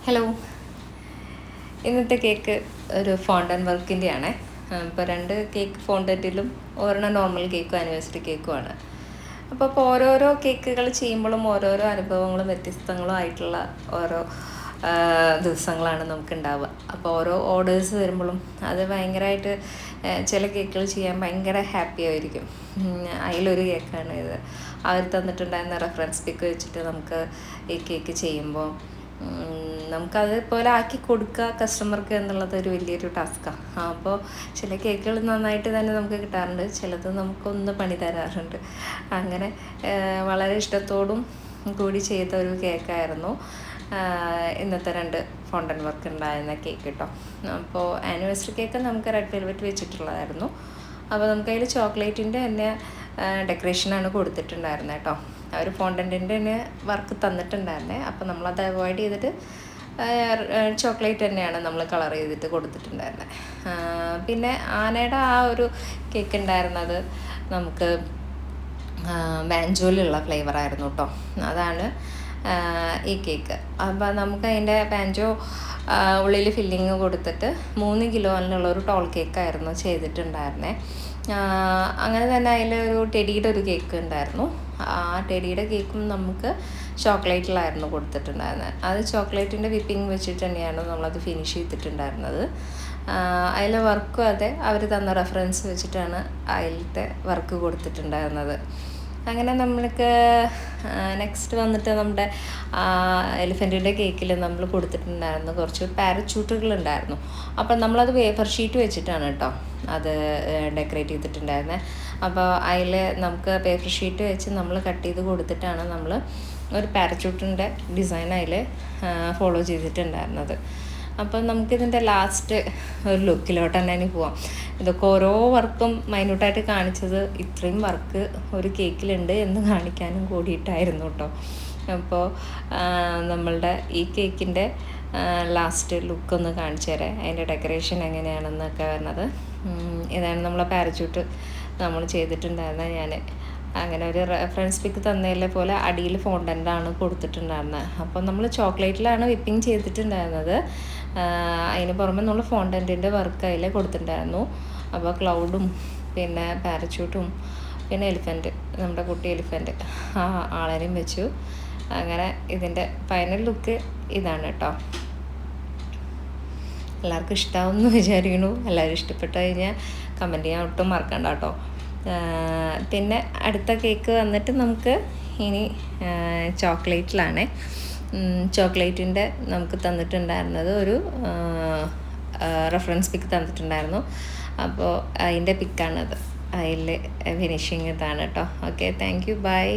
Hello, ഇന്നത്തെ cake ഒരു fountain വർക്കിൻ്റെയാണ്. ഇപ്പോൾ 2 കേക്ക് ഫോണ്ടൻറ്റിലും ഒരെണ്ണം നോർമൽ കേക്കും ആനിവേഴ്സറി കേക്കുമാണ്. അപ്പോൾ ഓരോരോ കേക്കുകൾ ചെയ്യുമ്പോഴും ഓരോരോ അനുഭവങ്ങളും വ്യത്യസ്തങ്ങളും ആയിട്ടുള്ള ഓരോ ദിവസങ്ങളാണ് നമുക്കുണ്ടാവുക. അപ്പോൾ ഓരോ ഓർഡേഴ്സ് വരുമ്പോഴും അത് ഭയങ്കരമായിട്ട് ചില കേക്കുകൾ ചെയ്യാൻ ഭയങ്കര ഹാപ്പി ആയിരിക്കും. അതിലൊരു കേക്കാണ് ഇത്. അവർ തന്നിട്ടുണ്ടായിരുന്ന റെഫറൻസ് പിക്ക് വെച്ചിട്ട് നമുക്ക് ഈ കേക്ക് ചെയ്യുമ്പോൾ നമുക്കതുപോലെ ആക്കി കൊടുക്കുക കസ്റ്റമർക്ക് എന്നുള്ളത് ഒരു വലിയൊരു ടാസ്ക്കാണ്. അപ്പോൾ ചില കേക്കുകൾ നന്നായിട്ട് തന്നെ നമുക്ക് കിട്ടാറുണ്ട്, ചിലത് നമുക്കൊന്ന് പണി തരാറുണ്ട്. അങ്ങനെ വളരെ ഇഷ്ടത്തോടും കൂടി ചെയ്ത ഒരു കേക്കായിരുന്നു ഇന്നത്തെ 2 ഫോണ്ടൻ വർക്ക് ഉണ്ടായിരുന്ന കേക്ക് കേട്ടോ. അപ്പോൾ ആനിവേഴ്സറി കേക്ക് നമുക്ക് റെഡ് വെൽവെറ്റ് വെച്ചിട്ടുള്ളതായിരുന്നു. അപ്പോൾ നമുക്കതിൽ ചോക്ലേറ്റിൻ്റെ തന്നെ ഡെക്കറേഷനാണ് കൊടുത്തിട്ടുണ്ടായിരുന്നത് കേട്ടോ. അവർ ഫോണ്ടൻറ്റിൻ്റെ തന്നെ വർക്ക് തന്നിട്ടുണ്ടായിരുന്നേ. അപ്പോൾ നമ്മളത് അവോയ്ഡ് ചെയ്തിട്ട് ചോക്ലേറ്റ് തന്നെയാണ് നമ്മൾ കളർ ചെയ്തിട്ട് കൊടുത്തിട്ടുണ്ടായിരുന്നത്. പിന്നെ ആനയുടെ ആ ഒരു കേക്ക് ഉണ്ടായിരുന്നത് നമുക്ക് ബാൻജോയിലുള്ള ഫ്ലേവറായിരുന്നു കേട്ടോ. അതാണ് ഈ കേക്ക്. അപ്പോൾ നമുക്ക് അതിൻ്റെ ബാൻജോ ഉള്ളിൽ ഫില്ലിങ് കൊടുത്തിട്ട് 3 കിലോയിലുള്ളൊരു ടോൾ കേക്കായിരുന്നു ചെയ്തിട്ടുണ്ടായിരുന്നത്. അങ്ങനെ തന്നെ അതിലൊരു ടെഡിയുടെ ഒരു കേക്ക് ഉണ്ടായിരുന്നു. ആ ടെഡിയുടെ കേക്കും നമുക്ക് ചോക്ലേറ്റിലായിരുന്നു കൊടുത്തിട്ടുണ്ടായിരുന്നത്. അത് ചോക്ലേറ്റിൻ്റെ വിപ്പിംഗ് വെച്ചിട്ട് തന്നെയാണ് നമ്മളത് ഫിനിഷ് ചെയ്തിട്ടുണ്ടായിരുന്നത്. അതിലെ വർക്കും അതെ, അവർ തന്ന റെഫറൻസ് വെച്ചിട്ടാണ് അതിലത്തെ വർക്ക് കൊടുത്തിട്ടുണ്ടായിരുന്നത്. അങ്ങനെ നമ്മൾക്ക് നെക്സ്റ്റ് വന്നിട്ട് നമ്മുടെ എലിഫൻറ്റിൻ്റെ കേക്കിൽ നമ്മൾ കൊടുത്തിട്ടുണ്ടായിരുന്നു കുറച്ച് പാരച്യൂട്ടുകളുണ്ടായിരുന്നു. അപ്പം നമ്മളത് വേഫർ ഷീറ്റ് വെച്ചിട്ടാണ് കേട്ടോ അത് ഡെക്കറേറ്റ് ചെയ്തിട്ടുണ്ടായിരുന്നത്. അപ്പോൾ അതിൽ നമുക്ക് പേപ്പർ ഷീറ്റ് വെച്ച് നമ്മൾ കട്ട് ചെയ്ത് കൊടുത്തിട്ടാണ് നമ്മൾ ഒരു പാരച്യൂട്ടിൻ്റെ ഡിസൈൻ അതിൽ ഫോളോ ചെയ്തിട്ടുണ്ടായിരുന്നത്. അപ്പം നമുക്കിതിൻ്റെ ലാസ്റ്റ് ഒരു ലുക്കിലോട്ട് തന്നെ ഇനി പോവാം. ഇതൊക്കെ ഓരോ വർക്കും മൈന്യൂട്ടായിട്ട് കാണിച്ചത് ഇത്രയും വർക്ക് ഒരു കേക്കിലുണ്ട് എന്ന് കാണിക്കാനും കൂടിയിട്ടായിരുന്നു കേട്ടോ. അപ്പോൾ നമ്മളുടെ ഈ കേക്കിൻ്റെ ലാസ്റ്റ് ലുക്കൊന്ന് കാണിച്ചു തരാം, അതിൻ്റെ ഡെക്കറേഷൻ എങ്ങനെയാണെന്നൊക്കെ വരുന്നത്. ഇതാണ് നമ്മളെ പാരച്യൂട്ട് നമ്മൾ ചെയ്തിട്ടുണ്ടായിരുന്നത്. ഞാൻ അങ്ങനെ ഒരു റെഫറൻസ് പിക്ക് തന്നതിലെ പോലെ അടിയിൽ ഫോണ്ടൻ്റാണ് കൊടുത്തിട്ടുണ്ടായിരുന്നത്. അപ്പോൾ നമ്മൾ ചോക്ലേറ്റിലാണ് വിപ്പിംഗ് ചെയ്തിട്ടുണ്ടായിരുന്നത്. അതിന് പുറമെ നമ്മൾ ഫോണ്ടൻറ്റിൻ്റെ വർക്ക് അതിൽ കൊടുത്തിട്ടുണ്ടായിരുന്നു. അപ്പോൾ ക്ലൗഡും പിന്നെ പാരച്യൂട്ടും പിന്നെ എലിഫൻറ്റ്, നമ്മുടെ കുട്ടി എലിഫൻറ്റ് ആ ആളെയും വെച്ചു. അങ്ങനെ ഇതിൻ്റെ ഫൈനൽ ലുക്ക് ഇതാണ് കേട്ടോ. എല്ലാവർക്കും ഇഷ്ടമാവുമെന്ന് വിചാരിക്കുന്നു. എല്ലാവരും ഇഷ്ടപ്പെട്ട് കഴിഞ്ഞാൽ കമൻറ്റ് ചെയ്യാൻ ഒട്ടും മറക്കണ്ട കേട്ടോ. പിന്നെ അടുത്ത കേക്ക് വന്നിട്ട് നമുക്ക് ഇനി ചോക്ലേറ്റിലാണ്. ചോക്ലേറ്റിൻ്റെ നമുക്ക് തന്നിട്ടുണ്ടായിരുന്നത് ഒരു റെഫറൻസ് പിക്ക് തന്നിട്ടുണ്ടായിരുന്നു. അപ്പോൾ അതിൻ്റെ പിക്കാണത്. അതിൽ ഫിനിഷിങ് ഇതാണ് കേട്ടോ. Okay, thank you, by.